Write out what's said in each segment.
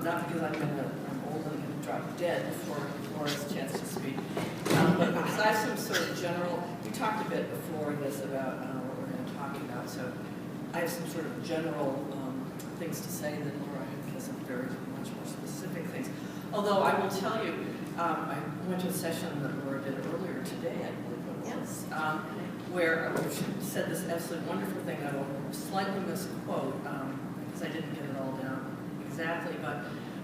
not because I'm old and going to drop dead before Laura's chance to speak, but because I have some sort of general, we talked a bit before this about what we're going to talk about, so I have some sort of general things to say that Laura has some very much more specific things. Although I will tell you, I went to a session that Laura did earlier today, I believe it was, where she said this absolutely wonderful thing. I will slightly misquote because I didn't get it all down exactly, but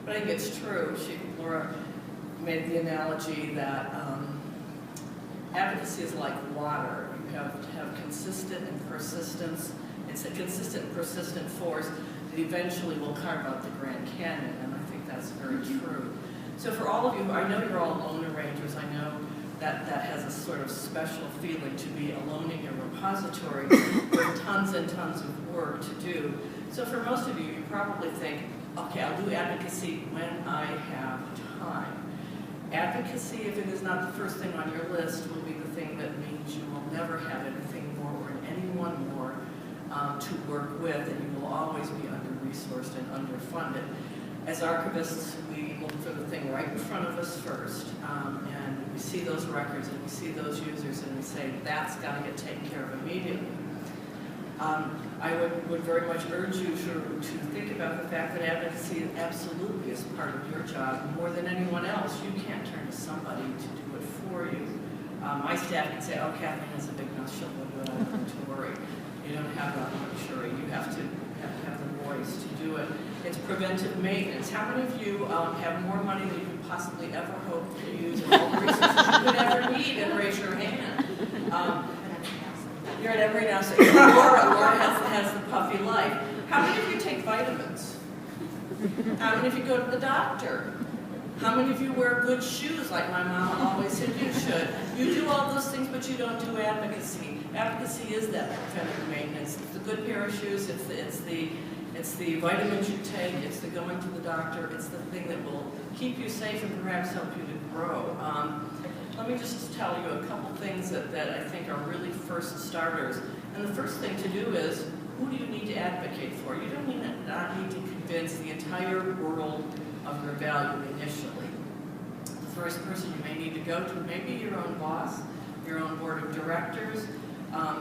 I think it's true. Laura made the analogy that advocacy is like water. You have to have consistent and persistence. It's a consistent and persistent force that eventually will carve out the Grand Canyon, and I think that's very true. So for all of you, I know you're all lone arrangers. I know that has a sort of special feeling to be alone in your repository with tons and tons of work to do. So for most of you, you probably think, okay, I'll do advocacy when I have time. Advocacy, if it is not the first thing on your list, will be the thing that means you will never have anything more or anyone more to work with, and you will always be under-resourced and underfunded. As archivists, we look for the thing right in front of us first, and we see those records and we see those users and we say, that's got to get taken care of immediately. I would very much urge you to think about the fact that advocacy absolutely is part of your job. More than anyone else, you can't turn to somebody to do it for you. My staff can say, oh, Kathleen has a big mouth, she'll do it, I don't have to worry. You don't have that luxury. You have to have the voice to do it. It's preventive maintenance. How many of you have more money than you could possibly ever hope to use and all the resources you could ever need? And raise your hand. You're at every now. So Laura has the puffy life. How many of you take vitamins? How many of you go to the doctor? How many of you wear good shoes like my mom always said you should? You do all those things, but you don't do advocacy. Advocacy is that preventive maintenance. It's the good pair of shoes. It's the vitamins you take. It's the going to the doctor. It's the thing that will keep you safe and perhaps help you to grow. Let me just tell you a couple things that I think are really first starters. And the first thing to do is, who do you need to advocate for? You don't not need to convince the entire world of your value initially. The first person you may need to go to may be your own boss, your own board of directors,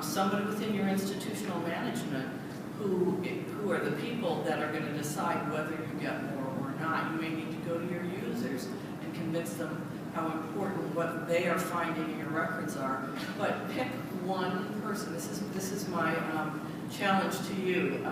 somebody within your institutional management who are the people that are going to decide whether you get more or not. You may need to go to your users and convince them how important what they are finding in your records are. But pick one person. This is my challenge to you.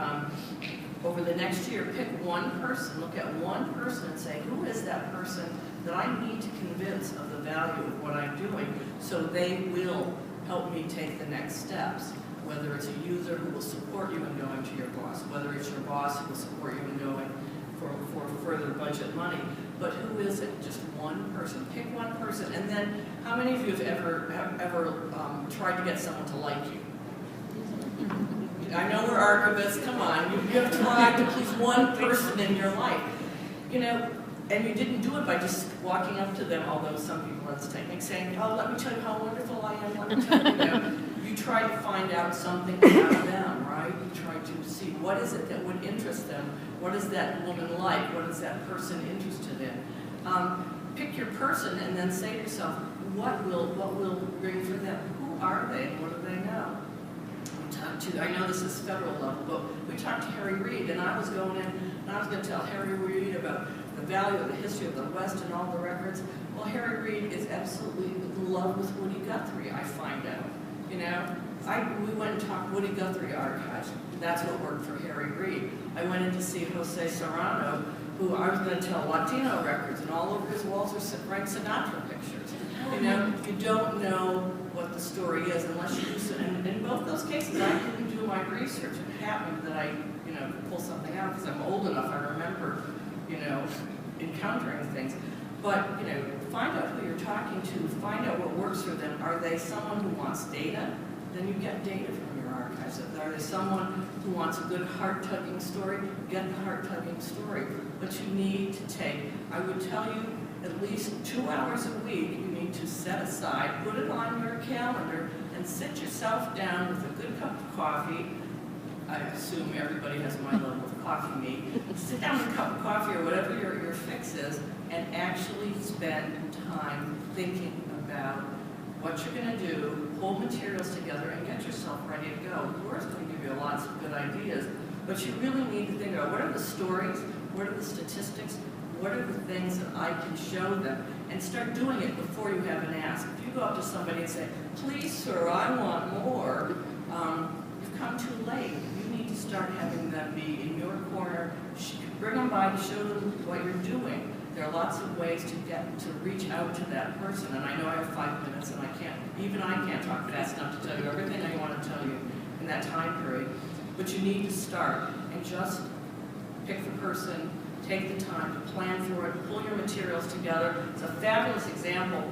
Over the next year, pick one person, look at one person and say, who is that person that I need to convince of the value of what I'm doing so they will help me take the next steps. Whether it's a user who will support you in going to your boss, whether it's your boss who will support you in going for further budget money. But who is it? Just one person. Pick one person. And then how many of you have ever tried to get someone to like you? I know we're archivists, come on. You have tried to please one person in your life. You know, and you didn't do it by just walking up to them, although some people have this technique, saying, oh, let me tell you how wonderful I am, let me tell you. You try to find out something about them, right? You try to see what is it that would interest them. What is that woman like? What is that person interested in? Pick your person and then say to yourself, what will bring for them? Who are they? What do they know? I know this is federal level, but we talked to Harry Reid, and I was going in, and I was going to tell Harry Reid about the value of the history of the West and all the records. Well, Harry Reid is absolutely in love with Woody Guthrie, I find out. You know, we went and talked Woody Guthrie archives. That's what worked for Harry Reid. I went in to see Jose Serrano, who I was going to tell Latino records, and all over his walls are Frank Sinatra pictures. You know, you don't know what the story is unless you do so. And in both those cases, I didn't do my research. It happened that I, could pull something out because I'm old enough. I remember, encountering things. But, find out who you're talking to. Find out what works for them. Are they someone who wants data? Then you get data from your archives. Are they someone who wants a good heart-tugging story? Get the heart-tugging story. But you need to take, I would tell you, at least 2 hours a week you need to set aside, put it on your calendar, and sit yourself down with a good cup of coffee. I assume everybody has my level of coffee need. Sit down with a cup of coffee or whatever your ideas and actually spend time thinking about what you're going to do, pull materials together, and get yourself ready to go. Laura's going to give you lots of good ideas, but you really need to think about what are the stories, what are the statistics, what are the things that I can show them, and start doing it before you have an ask. If you go up to somebody and say, please, sir, I want more, you've come too late. You need to start having them be in your corner, bring them by to show them what you're doing. There are lots of ways to reach out to that person, and I know I have 5 minutes, and even I can't talk fast enough to tell you everything I want to tell you in that time period. But you need to start and just pick the person, take the time to plan for it, pull your materials together. It's a fabulous example.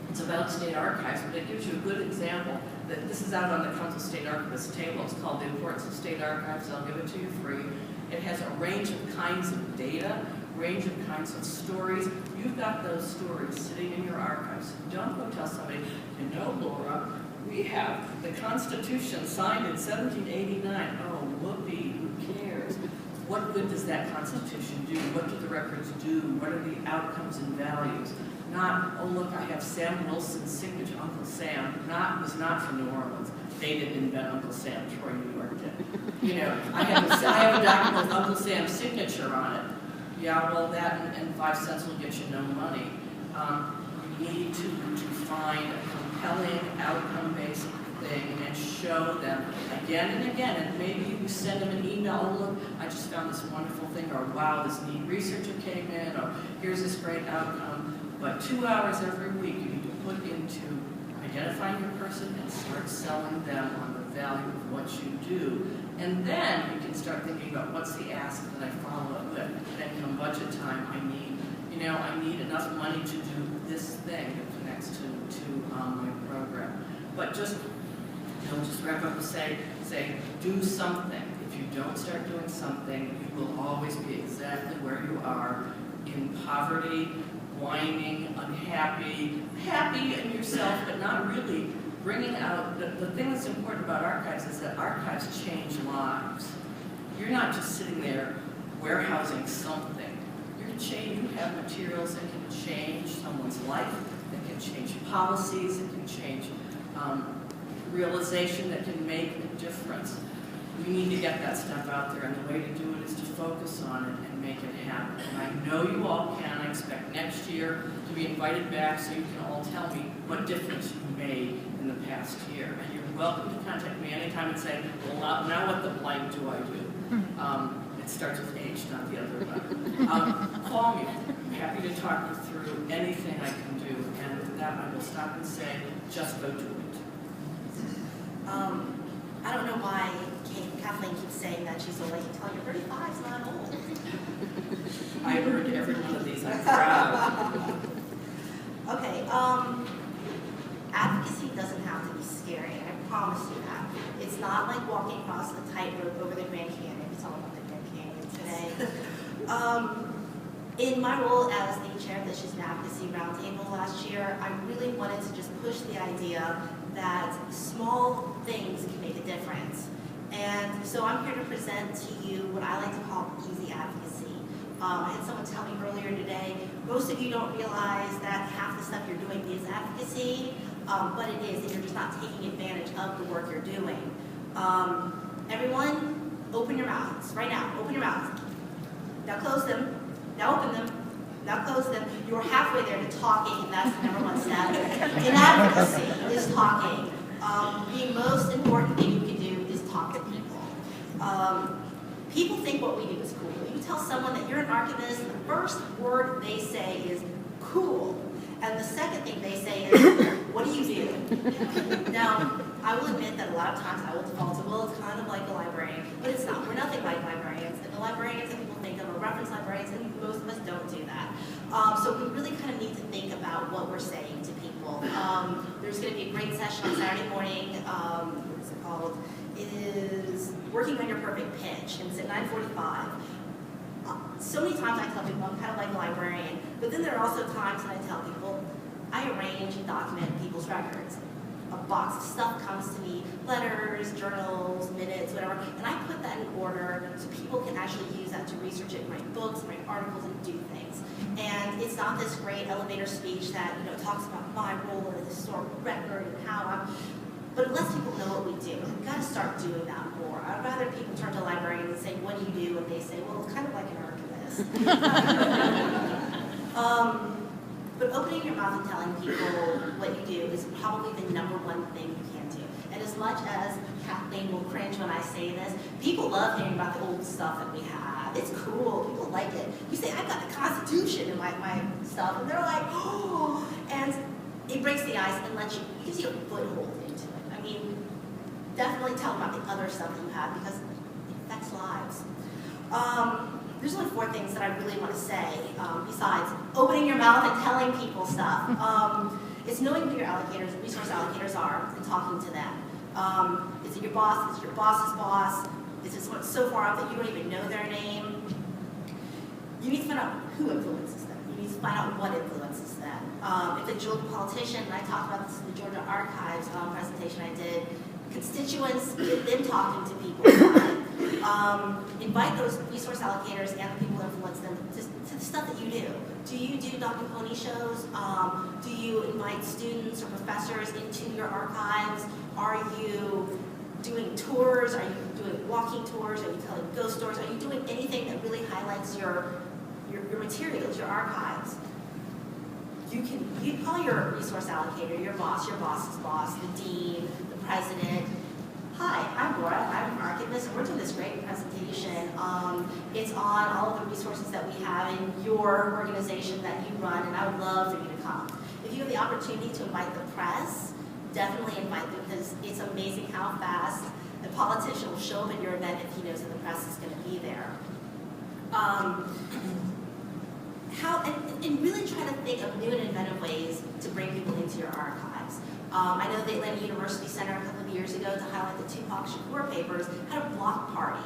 It's about state archives, but it gives you a good example that this is out on the Council of State Archivists table. It's called The Importance of State Archives. I'll give it to you free. It has a range of kinds of data, range of kinds of stories. You've got those stories sitting in your archives. Don't go tell somebody, you know, Laura, we have the Constitution signed in 1789. Oh, whoopee, who cares? What good does that Constitution do? What do the records do? What are the outcomes and values? Not, oh look, I have Sam Wilson's signature. Uncle Sam was not from New Orleans. They didn't invent Uncle Sam. Troy, New York did. You know, I have a document with Uncle Sam's signature on it. Yeah, well, that and 5 cents will get you no money. You need to find a compelling outcome-based thing and show them again and again. And maybe you send them an email, oh look, I just found this wonderful thing, or wow, this neat researcher came in, or here's this great outcome. But 2 hours every week you need to put into identifying your person and start selling them on the value of what you do. And then you can start thinking about what's the ask that I follow up with. Then come budget time, I need enough money to do this thing that connects to my program. But just wrap up and say, do something. If you don't start doing something, you will always be exactly where you are, in poverty, whining, unhappy, happy in yourself, but not really bringing out, the thing that's important about archives is that archives change lives. You're not just sitting there warehousing something. You have materials that can change someone's life, that can change policies, that can change realization, that can make a difference. We need to get that stuff out there, and the way to do it is to focus on it and make it happen. And I know you all can. I expect next year to be invited back so you can all tell me what difference you made in the past year. And you're welcome to contact me anytime and say, well, now what the blank do I do? It starts with H, not the other one. Call me. I'm happy to talk you through anything I can do. And with that, I will stop and say, just go do it. I don't know why Kathleen keeps saying that she's old. I can tell you 35 is not old. I've heard every one of these. I'm proud. Okay. Advocacy doesn't have to be scary. I promise you that. It's not like walking across the tightrope over the Grand Canyon. It's all about the Grand Canyon today. In my role as the chair of the Advocacy Roundtable last year, I really wanted to just push the idea that small things can make a difference. And so I'm here to present to you what I like to call easy advocacy. I had someone tell me earlier today, most of you don't realize that half the stuff you're doing is advocacy, but it is, and you're just not taking advantage of the work you're doing. Everyone, open your mouths right now. Open your mouths. Now close them. Now open them. Now close them. You're halfway there to talking, and that's the #1 step. In advocacy is talking. The most important thing you can do is talk to people. People think what we do is cool. You tell someone that you're an archivist, the first word they say is cool. And the second thing they say is, what do you do? Now, I will admit that a lot of times I will default to, well, it's kind of like a librarian, but it's not. We're nothing like librarians. And the librarians that people think of are reference librarians, and most of us don't do that. So we really kind of need to think about what we're saying to people. There's going to be a great session on Saturday morning. What is it called? It is Working on Your Perfect Pitch, and it's at 9:45. So many times I tell people I'm kind of like a librarian, but then there are also times when I tell people I arrange and document people's records. A box of stuff comes to me, letters, journals, minutes, whatever, and I put that in order so people can actually use that to research it, write books, write articles, and do things. it's not this great elevator speech that talks about my role in the historical record and how I'm. But it lets people know what we do. We've got to start doing that more. I'd rather people turn to librarians and say, "What do you do?" and they say, "Well, it's kind of like an archivist." But opening your mouth and telling people what you do is probably the #1 thing you can do. And as much as Kathleen will cringe when I say this, people love hearing about the old stuff that we have. It's cool. People like it. You say, "I've got the Constitution in my stuff," and they're like, "Oh!" And it breaks the ice and gives you a foothold into it. I mean, definitely tell them about the other stuff that you have because it affects lives. There's only 4 things that I really want to say besides opening your mouth and telling people stuff. It's knowing who your resource allocators are and talking to them. Is it your boss? Is it your boss's boss? Is it someone so far up that you don't even know their name? You need to find out who influences them. You need to find out what influences them. If it's a Georgia politician, and I talked about this in the Georgia Archives presentation I did, constituents, get them talking to people. Invite those resource allocators and the people who influence them to the stuff that you do. Do you do dog and pony shows? Do you invite students or professors into your archives? Are you doing tours? Are you doing walking tours? Are you telling ghost stories? Are you doing anything that really highlights your materials, your archives? You call your resource allocator, your boss's boss, the dean, the president. Hi, I'm Laura, I'm an archivist, and we're doing this great presentation. It's on all of the resources that we have in your organization that you run, and I would love for you to come. If you have the opportunity to invite the press, definitely invite them, because it's amazing how fast a politician will show up at your event if he knows that the press is going to be there. And really try to think of new and inventive ways to bring people into your archives. I know the Atlanta University Center a couple of years ago to highlight the Tupac Shakur papers had a block party.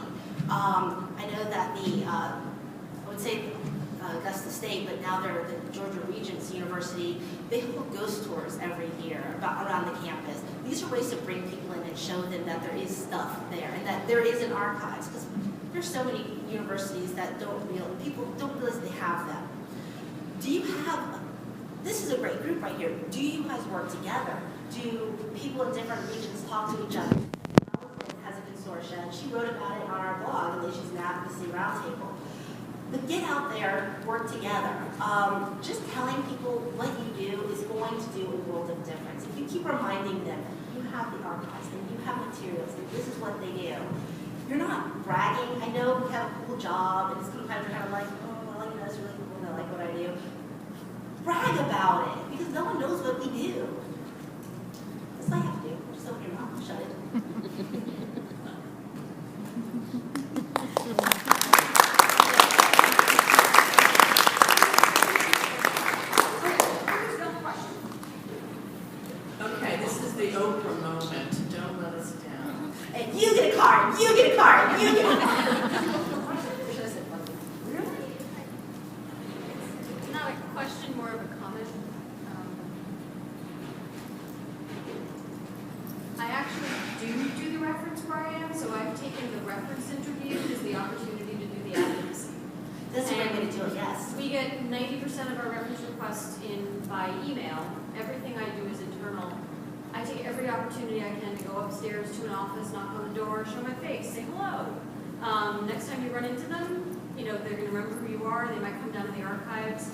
I know that I would say Augusta State, but now they're the Georgia Regents University, they hold ghost tours every year around the campus. These are ways to bring people in and show them that there is stuff there and that there is an archives, because there's so many universities that people don't realize they have them. This is a great group right here. Do you guys work together? Do people in different regions talk to each other? Allison has a consortia, and she wrote about it on our blog, and she's an Advocacy Roundtable. But get out there, work together. Just telling people what you do is going to do a world of difference. If you keep reminding them that you have the archives, and you have materials, and this is what they do, you're not bragging. I know we have a cool job, and sometimes you're kind of like, oh, well, it's really cool, and I like what I do. Brag about it, because no one knows what we do. That's all you have to do. Just open your mouth and shut it. Okay, this is the Oprah moment. Don't let us down. And you get a card, you get a card, you get a card. Not a question, more of a comment. I actually do the reference where I am, so I've taken the reference interview as the opportunity to do the advocacy. That's a great way to do it, yes. We get 90% of our reference requests in by email. Everything I do is internal. I take every opportunity I can to go upstairs to an office, knock on the door, show my face, say hello. Next time you run into them, they're going to remember who you are. They might come down to the archives.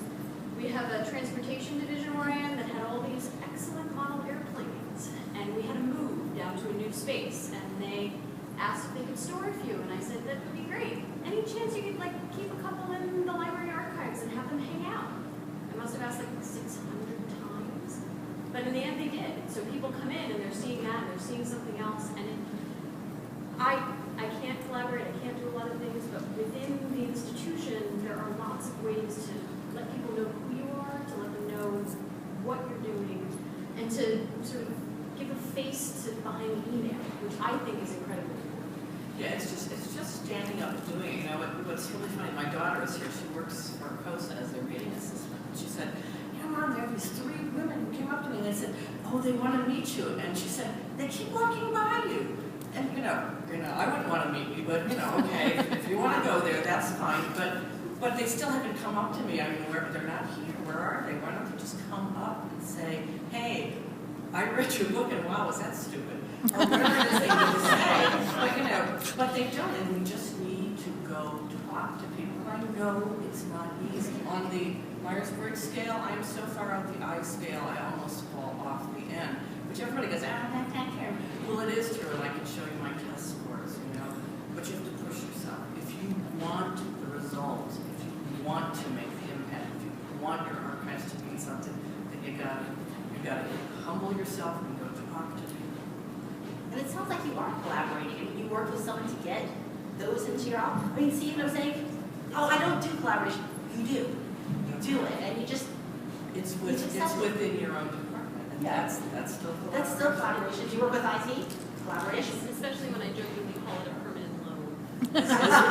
We have a transportation division where I am that had all these excellent model airplanes, and we had to move down to a new space, and they asked if they could store a few, and I said that would be great. Any chance you could keep a couple in the library archives and have them hang out? I must have asked 600 times, but in the end they did. So people come in and they're seeing that, and they're seeing something else, and I can't collaborate, I can't do a lot of things, but within the institution there are lots of ways to let people know who you are, to let them know what you're doing, and to sort of give a face to behind the email, which I think is incredibly important. Yeah, it's just standing up and doing it. What's really funny, my daughter is here, she works for COSA as their reading assistant. She said, Mom, there are these 3 women who came up to me and they said, oh, they want to meet you. And she said, they keep walking by you. And I wouldn't want to meet you, but okay, if you want to go there, that's fine. But But they still haven't come up to me. I mean, they're not here. Where are they? Why don't they just come up and say, hey, I read your book and wow, was that stupid? Or whatever it is they need to say. But they don't, and we just need to go talk to people. I know it's not easy. On the Myers-Briggs scale, I am so far out the I scale, I almost fall off the end. Which everybody goes, that's not true. Well, it is true, and I can show you my test scores, But you have to push yourself. If you want the results, if you want to make the impact, if you want your archives to mean something, then you gotta humble yourself and go talk to people. And it sounds like you are collaborating. I mean, you work with someone to get those into your office. I mean, see what I'm saying? Oh, I don't do collaboration. You do. You do it, and you just. It's within your own department, and that's still collaboration. That's still collaboration. Do you work with IT? Collaboration. Especially when I jokingly call it a permanent loan. As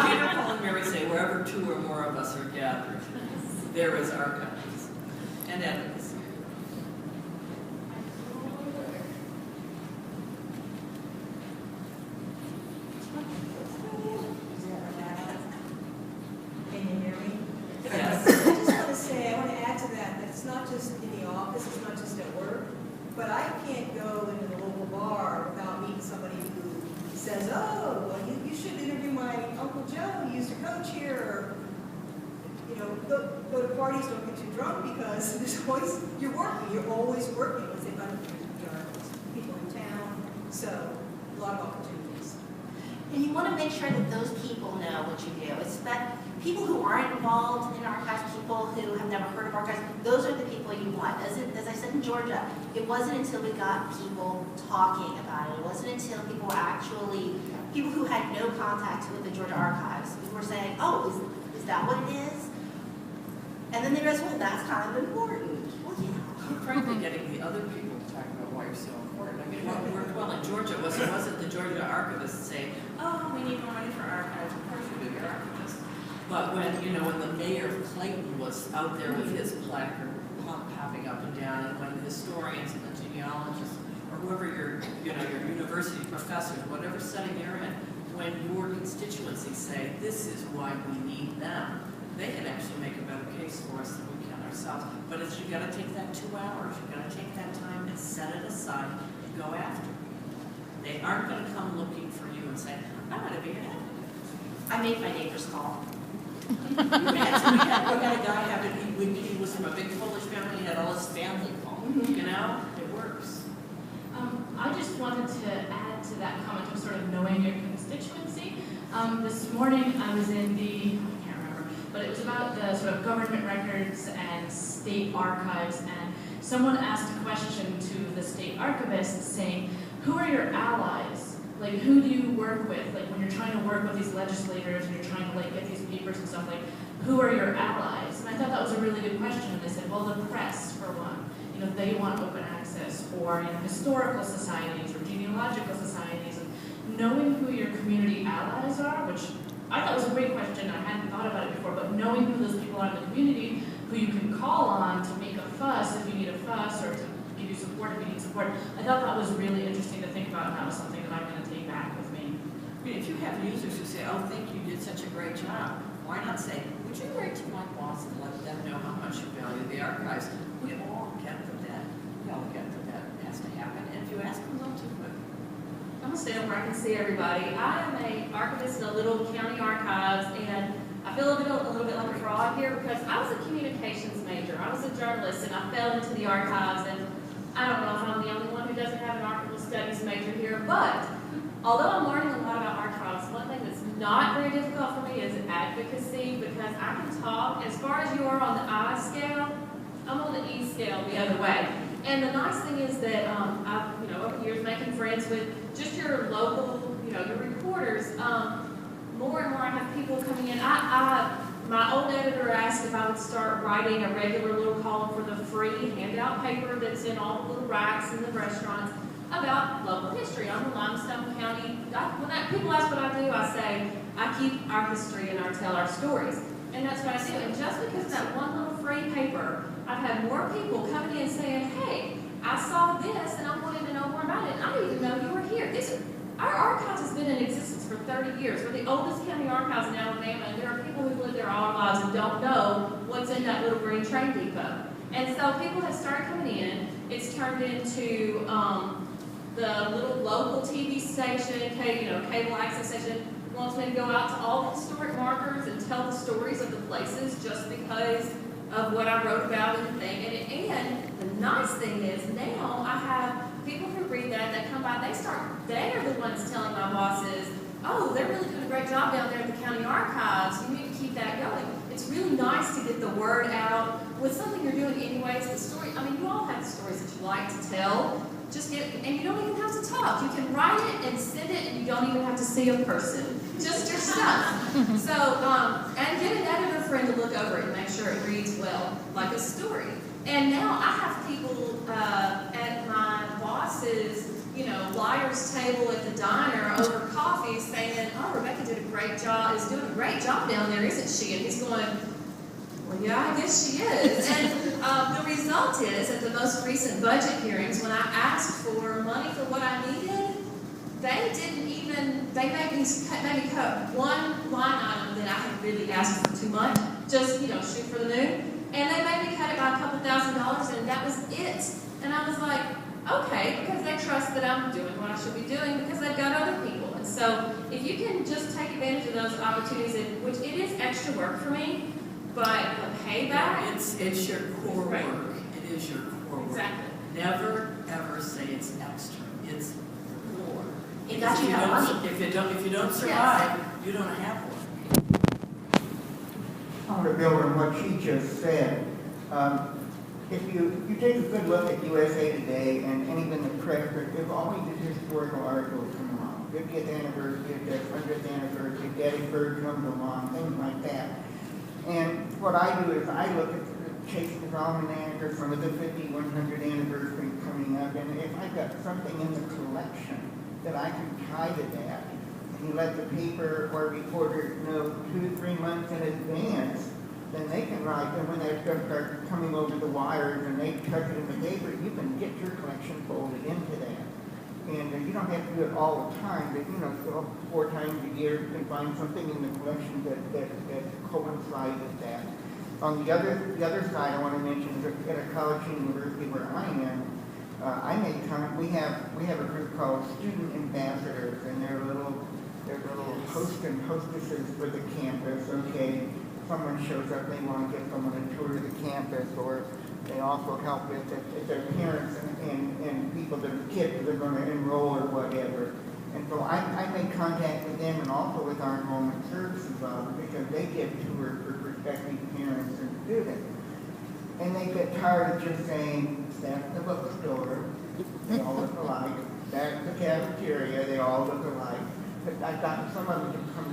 Peter, Paul, and Mary say, wherever two or more of us are gathered, there is archives and advocacy. Can you hear me? Yes. I just want to say, I want to add to that it's not just in the office, it's not just at work, but I can't go into the local bar without meeting somebody who says, oh, well, you should interview my Uncle Joe, who used to coach here, or, go to parties, don't get too drunk, because there's always, you're always working with people in town, so a lot of opportunities. And you want to make sure that those people know what you do. It's that people who aren't involved in archives, people who have never heard of archives, those are the people you want. As I said in Georgia, it wasn't until we got people talking about it. It wasn't until people who had no contact with the Georgia archives, who were saying, oh, is that what it is? And then they realized, well, that's kind of important. Well, yeah. I'm frankly getting the other people to talk about why you're so important. I mean, what worked well in Georgia wasn't the Georgia archivists saying, oh, we need more money for archives. Of course you do, you're archivists. But when the mayor of Clayton was out there with his placard popping up and down, and when the historians and the genealogists, or whoever your university professors, whatever setting you're in, when your constituencies say, this is why we need them, they can actually make a better case for us than we can ourselves. But you got to take that 2 hours. You got to take that time and set it aside and go after it. They aren't going to come looking for you and say, I want to be an advocate. I made my neighbors call. We had a guy he was from a big Polish family. He had all his family call. It works. I just wanted to add to that comment of sort of knowing your constituency. This morning I was in I can't remember, but it was about the sort of government records and state archives, and someone asked a question to the state archivist saying, who are your allies? Like, who do you work with? Like, when you're trying to work with these legislators and you're trying to get these papers and stuff, who are your allies? And I thought that was a really good question. And they said, well, the press, for one. They want open access, or historical societies or genealogical societies. And knowing who your community allies are, which I thought was a great question. I hadn't thought about it before, but knowing who those people are in the community, who you can call on to make a fuss if you need a fuss, or to give you support if you need support. I thought that was really interesting to think about, and that was something that I'm going to take back with me. I mean, if you have users who say, oh, thank you, did such a great job, why not say, would you write to my boss and let them know how much you value the archives? We all get that. We all get that has to happen. And if you ask them, they'll do it. I'm gonna stand up where I can see everybody. I am an archivist in a little county archives, and I feel a little bit like a fraud here because I was a communications major. I was a journalist, and I fell into the archives, and I don't know if I'm the only one who doesn't have an archival studies major here, but although I'm learning a lot about archives, one thing that's not very difficult for me is advocacy, because I can talk. As far as you are on the I scale, I'm on the E scale the other way. And the nice thing is that I've, over the years making friends with just your local, your reporters, more and more I have people coming in. My old editor asked if I would start writing a regular little column for the free handout paper that's in all the little racks in the restaurants about local history. I'm in Limestone County. People ask what I do, I say, I keep our history and I tell our stories. And that's what I do. And just because of that one little free paper, I've had more people coming in saying, hey, I saw this and I wanted to know more about it. And I didn't even know you were here. Our archives has been in existence for 30 years. We're the oldest county archives in Alabama, and there are people who've lived there all their lives and don't know what's in that little green train depot. And so people have started coming in. It's turned into the little local TV station, cable access station, wants me to go out to all the historic markers and tell the stories of the places just because of what I wrote about in the thing. And the nice thing is now I have people who read that, they come by, they're the ones telling my bosses, oh, they're really doing a great job down there at the county archives. You need to keep that going. It's really nice to get the word out with something you're doing anyways. The story, you all have stories that you like to tell. And you don't even have to talk. You can write it and send it, and you don't even have to see a person. Just your stuff. So, and get an editor friend to look over it and make sure it reads well, like a story. And now I have people at my boss's, liar's table at the diner over coffee saying, oh, Rebecca is doing a great job down there, isn't she? And he's going, well, yeah, I guess she is. And the result is, at the most recent budget hearings, when I asked for money for what I needed, they made me cut one line item that I had really asked for too much, just, shoot for the moon. And they made me cut it by a couple $1,000, and that was it. And I was like, okay, because they trust that I'm doing what I should be doing because they've got other people. And so if you can just take advantage of those opportunities, which it is extra work for me, but the payback. It's your core Right. work. It is your core work. Exactly. Never ever say it's extra. It's core. It got you that money. If you don't survive, you don't have one. I want to build on what she just said. If you take a good look at USA Today and even the press, there's always these historical articles coming along. 50th anniversary, 100th anniversary, Gettysburg comes along, things like that. And what I do is I look at Chase's almanac from the 50, 100 anniversary coming up, and if I've got something in the collection that I can tie to that, and you let the paper or reporter know 2-3 months in advance, then they can write, and when that stuff starts coming over the wires and they tuck it in the paper, you can get your collection folded into that. And you don't have to do it all the time, but so 4 times a year you can find something in the collection that coincides with that. On the other side, I want to mention is at a college and university where I am, we have a group called Student Ambassadors, and they're little hosts and hostesses for the campus. Okay, someone shows up, they want to get someone a tour of the campus, or they also help if their parents and people that are kids that are going to enroll or whatever. And so I make contact with them and also with our enrollment services office because they give tours for prospective parents and students. And they get tired of just saying, that's the bookstore, they all look alike. That's the cafeteria, they all look alike. But I've gotten some of them to come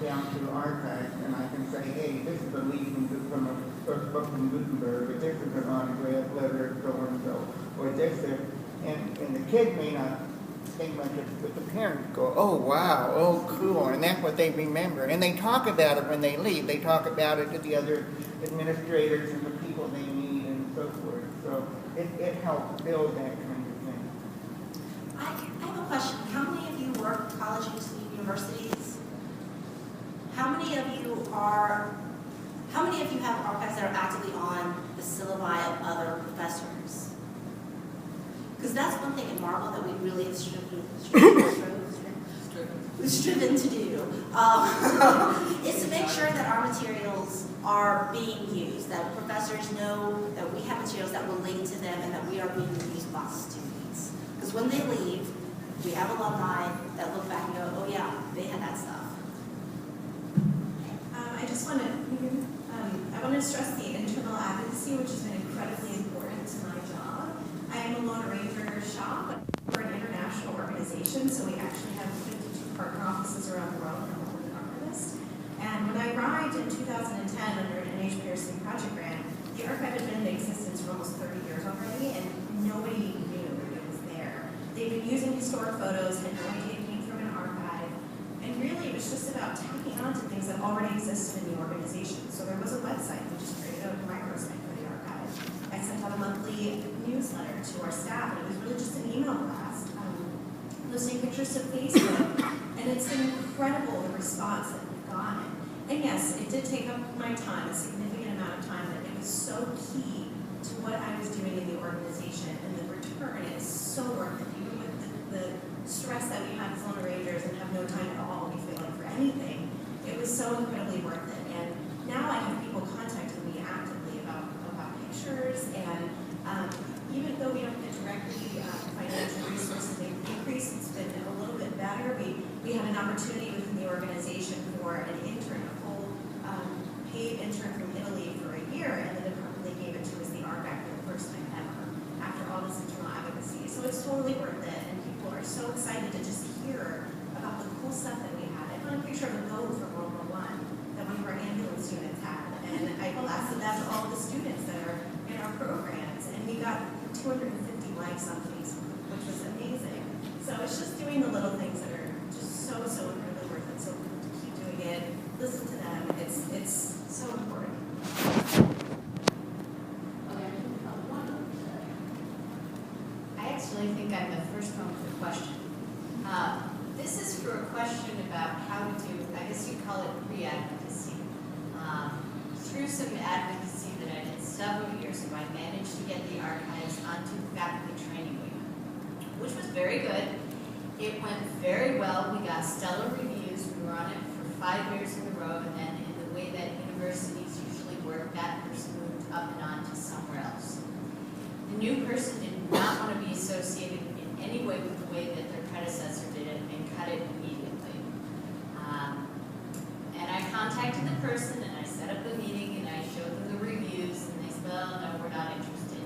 down to the archives, and I can say, hey, this is a leafing from a first book from Gutenberg, but this is an autograph letter of so-and-so, or this is, and the kid may not think much of it, but the parents go, oh, wow, oh, cool, and that's what they remember. And they talk about it when they leave. They talk about it to the other administrators and the people they need and so forth. So it helps build that kind of thing. I have a question. How many of you work at colleges and universities? How many of you have archives that are actively on the syllabi of other professors? Because that's one thing in Marvel that we really have striven to do, is to make sure that our materials are being used, that professors know that we have materials that will link to them and that we are being used by students. Because when they leave, we have alumni that look back and go, oh yeah, they had that stuff. I just want to, I want to stress the internal advocacy, which has been incredibly important to my job. I am a Lone Ranger shop, but we're an international organization, so we actually have 52 partner offices around the world, and I'm a holy archivist. And when I arrived in 2010 under an N.H. Pearson project grant, the archive had been in existence for almost 30 years already, and nobody knew it was there. They'd been using historic photos, had no idea it came from an archive, and really it was just about tacking on to things that already existed in the organization. So there was a website, we just created a microsite for the archive. I sent out a monthly newsletter to our staff, and it was really just an email blast, posting pictures to Facebook, and it's been incredible the response that we've gotten. And yes, it did take up my time, a significant amount of time, but it was so key to what I was doing in the organization, and the return is so worth it. Even with the stress that we have as lone rangers and have no time at all, we feel like, for anything, it was so incredibly worth it. And now I have people contacting me actively about pictures, and even though we don't get directly financial resources increase, it's been a little bit better. We had an opportunity within the organization for an intern, a full paid intern from Italy for a year, and the department they gave it to was the archive for the first time ever after all this internal advocacy. So it's totally worth it, and people are so excited to just hear about the cool stuff that we had. I found a picture of a boat from World War I that one of our ambulance units had, and I blasted that to all the students that are in our programs, and we got 250 likes on Facebook, which was amazing. So it's just doing the little things that are just so incredibly worth it. So keep doing it, listen to them. It's so important. I actually think I'm the first one with a question. This is for a question about how to do, I guess you'd call it pre-advocacy. Through some advocacy that I did several years ago, I managed to get the archives onto faculty training week, which was very good. It went very well. We got stellar reviews. We were on it for 5 years in a row, and then in the way that universities usually work, that person moved up and on to somewhere else. The new person did not want to be associated in any way with the way that their predecessor did it and cut it immediately. And I contacted the person and I set up a meeting and I showed them the reviews and they said, well, no, we're not interested.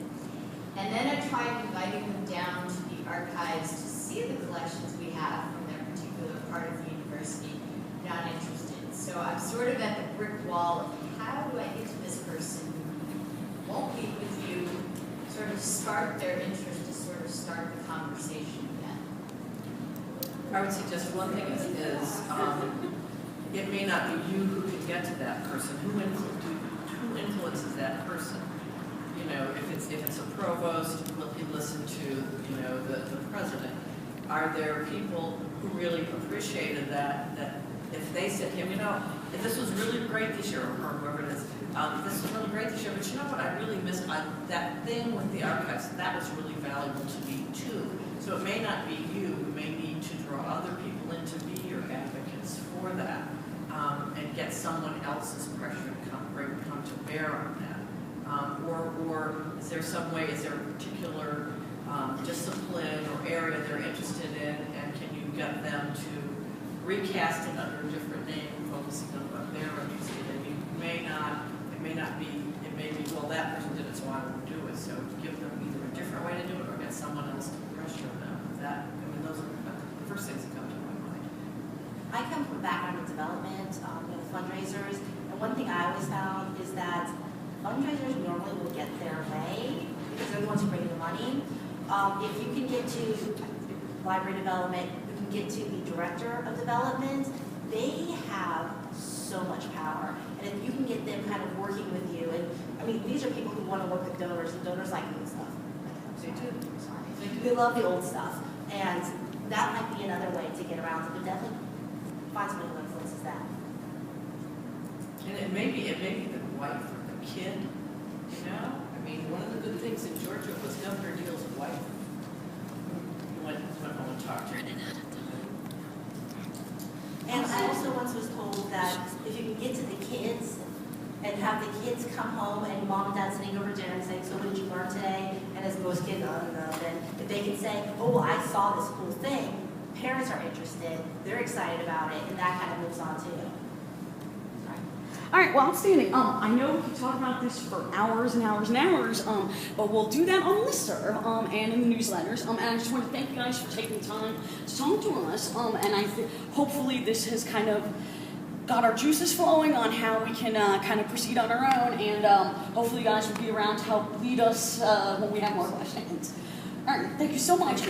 And then I tried inviting them down to the archives to see the collections we have from their particular part of the university. Not interested. So I'm sort of at the brick wall of how do I get to this person who won't meet with you, sort of spark their interest to sort of start the conversation again. I would suggest one thing is it may not be you who can get to that person. Who influences that person? You know, if it's a provost, will he listen to, you know, the president? Are there people who really appreciated that if they said to him, you know, if this was really great this year, or whoever it is, this was really great this year, but you know what I really missed? That thing with the archives, that was really valuable to me too. So it may not be you. You may need to draw other people in to be your advocates for that, and get someone else's pressure to come to bear on that. Or is there some way, is there a particular discipline or area they're interested in, and can you get them to recast it under a different name, focusing on what they're interested in? It may be, well, that person did it, so I won't do it. So give them either a different way to do it or get someone else to pressure them. Those are the first things that come to my mind. I come from a background of development, fundraisers, and one thing I always found is that fundraisers normally will get their way because they're the ones who bring in the money. If you can get to library development, you can get to the director of development, they have so much power. And if you can get them kind of working with you, and I mean, these are people who want to work with donors, and donors like new stuff. They do. They love the old stuff. And that might be another way to get around it, but definitely find somebody who influences that. And it may be the wife or the kid, you know? I mean, one of the good things in Georgia was Governor Deal's wife. He went home and talked to her. And I also once was told that if you can get to the kids and have the kids come home and mom and dad sitting over dinner and saying, so what did you learn today? And as most kids, I don't know, then if they can say, oh, well, I saw this cool thing, parents are interested, they're excited about it, and that kind of moves on too. All right, well, outstanding. I know we could talk about this for hours and hours and hours, but we'll do that on listserv and in the newsletters. And I just want to thank you guys for taking the time to talk to us. And hopefully this has kind of got our juices flowing on how we can kind of proceed on our own. And hopefully you guys will be around to help lead us when we have more questions. All right, thank you so much.